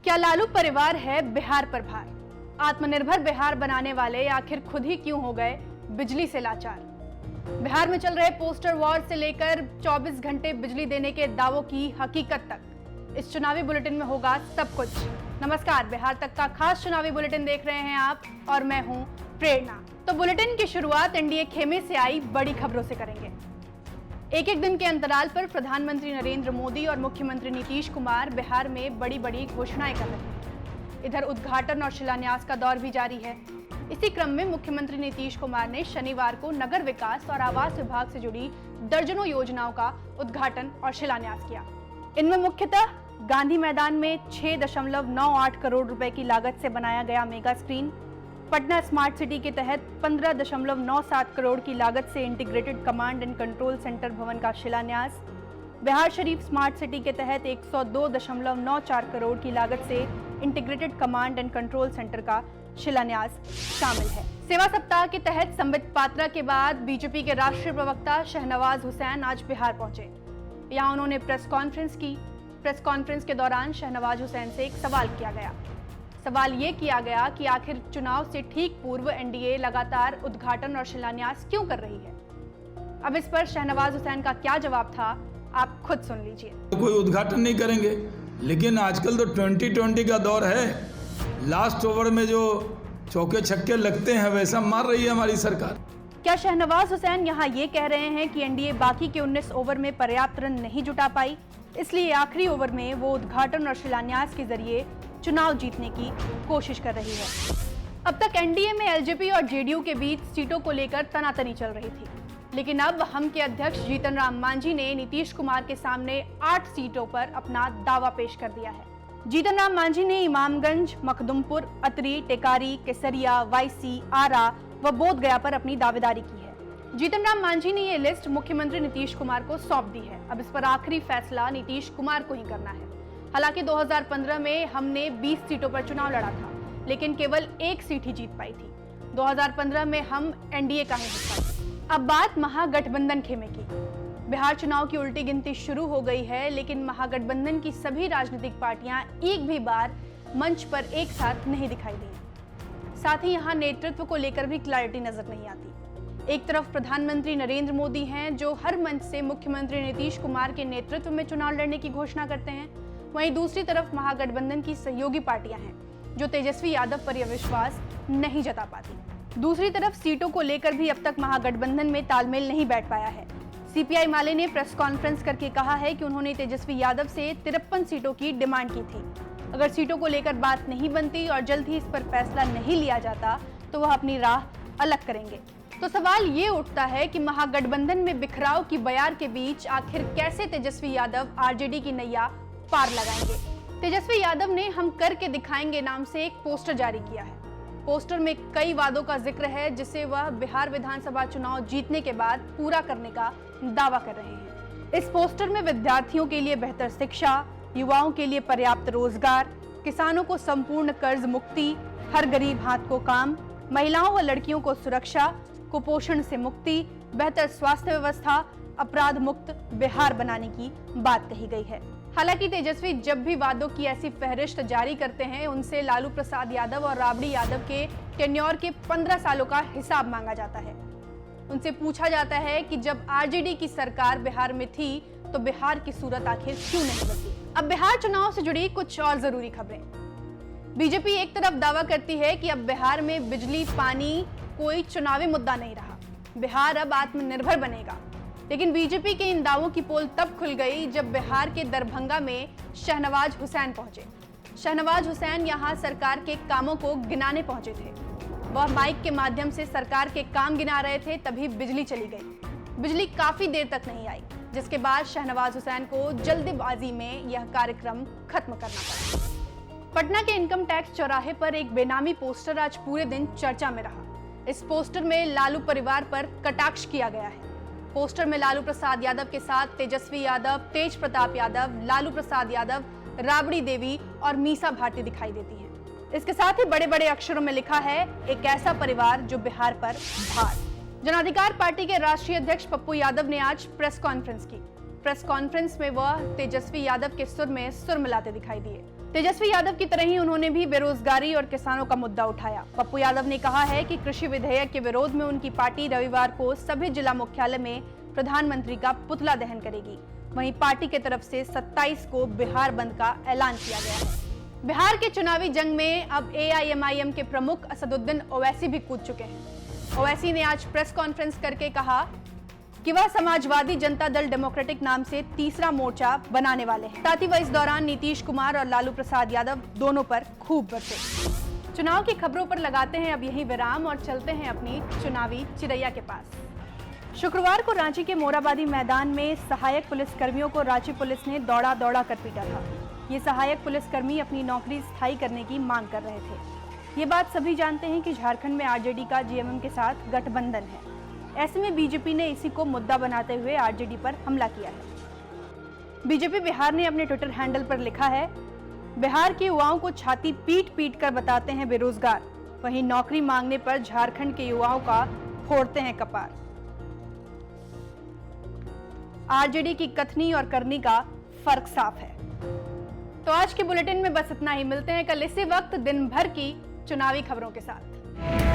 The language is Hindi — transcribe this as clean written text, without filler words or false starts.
क्या लालू परिवार है बिहार पर भार? आत्मनिर्भर बिहार बनाने वाले आखिर खुद ही क्यों हो गए बिजली से लाचार? बिहार में चल रहे पोस्टर वॉर से लेकर 24 घंटे बिजली देने के दावों की हकीकत तक इस चुनावी बुलेटिन में होगा सब कुछ। नमस्कार, बिहार तक का खास चुनावी बुलेटिन देख रहे हैं आप और मैं हूं प्रेरणा। तो बुलेटिन की शुरुआत एनडीए खेमे से आई बड़ी खबरों से करेंगे। एक एक दिन के अंतराल पर प्रधानमंत्री नरेंद्र मोदी और मुख्यमंत्री नीतीश कुमार बिहार में बड़ी बड़ी घोषणाएं कर रहे हैं। इधर उद्घाटन और शिलान्यास का दौर भी जारी है। इसी क्रम में मुख्यमंत्री नीतीश कुमार ने शनिवार को नगर विकास और आवास विभाग से जुड़ी दर्जनों योजनाओं का उद्घाटन और शिलान्यास किया। इनमें मुख्यतः गांधी मैदान में 6.98 करोड़ रुपए की लागत से बनाया गया mega screen, Patna smart city के तहत 15.97 करोड़ की लागत से integrated command and control centre भवन का शिलान्यास, बिहार शरीफ स्मार्ट सिटी के तहत 102.94 करोड़ की लागत से integrated command and control centre का शिलान्यास शामिल है। सेवा सप्ताह के तहत संबित पात्रा के बाद बीजेपी के राष्ट्रीय प्रवक्ता शहनवाज हुसैन आज बिहार पहुंचे। यहां उन्होंने प्रेस कॉन्फ्रेंस की। प्रेस कॉन्फ्रेंस के दौरान शहनवाज हुसैन से एक सवाल किया गया। सवाल ये किया गया कि आखिर चुनाव से ठीक पूर्व एनडीए लगातार उद्घाटन और शिलान्यास क्यों कर रही है। अब इस पर शहनवाज हुसैन का क्या जवाब था, आप खुद सुन लीजिए। कोई उद्घाटन नहीं करेंगे, लेकिन आजकल तो 2020 का दौर है। लास्ट ओवर में जो चौके छक्के लगते हैं वैसा मार रही है हमारी सरकार। क्या शहनवाज हुसैन यहाँ ये कह रहे हैं कि एनडीए बाकी के 19 ओवर में पर्याप्त रन नहीं जुटा पाई, इसलिए आखिरी ओवर में वो उद्घाटन और शिलान्यास के जरिए चुनाव जीतने की कोशिश कर रही है? अब तक एनडीए में एलजेपी और जेडीयू के बीच सीटों को लेकर तनातनी चल रही थी, लेकिन अब हम के अध्यक्ष जीतन राम मांझी ने नीतीश कुमार के सामने 8 सीटों पर अपना दावा पेश कर दिया है। जीतन राम मांझी ने इमामगंज, मखदुमपुर, अतरी, टेकारी, केसरिया, वाईसी, आरा व बोधगया पर अपनी दावेदारी की है। जीतन राम मांझी ने ये लिस्ट मुख्यमंत्री नीतीश कुमार को सौंप दी है। अब इस पर आखिरी फैसला नीतीश कुमार को ही करना है। हालांकि 2015 में हमने 20 सीटों पर चुनाव लड़ा था, लेकिन केवल 1 सीट ही जीत पाई थी। 2015 में हम एनडीए का ही हिस्सा थे। अब बात महागठबंधन खेमे की। बिहार चुनाव की उल्टी गिनती शुरू हो गई है, लेकिन महागठबंधन की सभी राजनीतिक पार्टियां एक भी बार मंच पर एक साथ नहीं दिखाई दी। साथ ही यहाँ नेतृत्व को लेकर भी क्लैरिटी नजर नहीं आती। एक तरफ प्रधानमंत्री नरेंद्र मोदी हैं, जो हर मंच से मुख्यमंत्री नीतीश कुमार के नेतृत्व में चुनाव लड़ने की घोषणा करते हैं। वहीं दूसरी तरफ महागठबंधन की सहयोगी पार्टियां हैं, जो तेजस्वी यादव पर यह विश्वास नहीं जता पाती। दूसरी तरफ सीटों को लेकर भी अब तक महागठबंधन में तालमेल नहीं बैठ पाया है। सीपीआई माले ने प्रेस कॉन्फ्रेंस करके कहा है कि उन्होंने तेजस्वी यादव से 53 सीटों की डिमांड की थी। अगर सीटों को लेकर बात नहीं बनती और जल्द ही इस पर फैसला नहीं लिया जाता तो वह अपनी राह अलग करेंगे। तो सवाल ये उठता है कि महागठबंधन में बिखराव की बयार के बीच आखिर कैसे तेजस्वी यादव आरजेडी की नैया पार लगाएंगे। तेजस्वी यादव ने हम करके दिखाएंगे नाम से एक पोस्टर जारी किया है। पोस्टर में कई वादों का जिक्र है, जिसे वह बिहार विधानसभा चुनाव जीतने के बाद पूरा करने का दावा कर रहे हैं। इस पोस्टर में विद्यार्थियों के लिए बेहतर शिक्षा, युवाओं के लिए पर्याप्त रोजगार, किसानों को संपूर्ण कर्ज मुक्ति, हर गरीब हाथ को काम, महिलाओं व लड़कियों को सुरक्षा, कुपोषण से मुक्ति, बेहतर स्वास्थ्य व्यवस्था, अपराध मुक्त बिहार बनाने की बात कही गई है। हालांकि तेजस्वी जब भी वादों की ऐसी फहरिस्त जारी करते हैं, उनसे लालू प्रसाद यादव और राबड़ी यादव के टेन्योर के 15 सालों का हिसाब मांगा जाता है। उनसे पूछा जाता है कि जब आरजेडी की सरकार बिहार में थी तो बिहार की सूरत आखिर क्यों नहीं बदली। अब बिहार चुनाव से जुड़ी कुछ और जरूरी खबरें। बीजेपी एक तरफ दावा करती है कि अब बिहार में बिजली, पानी कोई चुनावी मुद्दा नहीं रहा, बिहार अब आत्मनिर्भर बनेगा। लेकिन बीजेपी के इन दावों की पोल तब खुल गई जब बिहार के दरभंगा में शहनवाज हुसैन पहुंचे। शहनवाज हुसैन यहां सरकार के कामों को गिनाने पहुंचे थे। वह माइक के माध्यम से सरकार के काम गिना रहे थे, तभी बिजली चली गई। बिजली काफी देर तक नहीं आई, जिसके बाद शहनवाज हुसैन को जल्दबाजी में यह कार्यक्रम खत्म करना पड़ा। पटना के इनकम टैक्स चौराहे पर एक बेनामी पोस्टर आज पूरे दिन चर्चा में रहा। इस पोस्टर में लालू परिवार पर कटाक्ष किया गया है। पोस्टर में लालू प्रसाद यादव के साथ तेजस्वी यादव, तेज प्रताप यादव, लालू प्रसाद यादव, राबड़ी देवी और मीसा भारती दिखाई देती हैं। इसके साथ ही बड़े बड़े अक्षरों में लिखा है, एक ऐसा परिवार जो बिहार पर भार। जन अधिकार पार्टी के राष्ट्रीय अध्यक्ष पप्पू यादव ने आज प्रेस कॉन्फ्रेंस की। प्रेस कॉन्फ्रेंस में वह तेजस्वी यादव के सुर में सुर मिलाते दिखाई दिए। तेजस्वी यादव की तरह ही उन्होंने भी बेरोजगारी और किसानों का मुद्दा उठाया। पप्पू यादव ने कहा है कि कृषि विधेयक के विरोध में उनकी पार्टी रविवार को सभी जिला मुख्यालय में प्रधानमंत्री का पुतला दहन करेगी। वहीं पार्टी की तरफ से 27 को बिहार बंद का ऐलान किया गया है। बिहार के चुनावी जंग में अब AIMIM के प्रमुख असदुद्दीन ओवैसी भी कूद चुके हैं। ओवैसी ने आज प्रेस कॉन्फ्रेंस करके कहा कि वह समाजवादी जनता दल डेमोक्रेटिक नाम से तीसरा मोर्चा बनाने वाले हैं। साथ ही वह इस दौरान नीतीश कुमार और लालू प्रसाद यादव दोनों पर खूब बरसे। चुनाव की खबरों पर लगाते हैं अब यही विराम और चलते हैं अपनी चुनावी चिरैया के पास। शुक्रवार को रांची के मोराबादी मैदान में सहायक पुलिसकर्मियों को रांची पुलिस ने दौड़ा कर पीटा था। ये सहायक पुलिसकर्मी अपनी नौकरी स्थायी करने की मांग कर रहे थे। ये बात सभी जानते हैं कि झारखंड में RJD का GMM के साथ गठबंधन है। ऐसे में बीजेपी ने इसी को मुद्दा बनाते हुए RJD पर हमला किया है। बीजेपी बिहार ने अपने ट्विटर हैंडल पर लिखा है, बिहार के युवाओं को छाती पीट कर बताते हैं बेरोजगार, वहीं नौकरी मांगने पर झारखंड के युवाओं का फोड़ते हैं कपार। RJD की कथनी और करनी का फर्क साफ है। तो आज के बुलेटिन में बस इतना ही। मिलते हैं कल इसी वक्त दिन भर की चुनावी खबरों के साथ।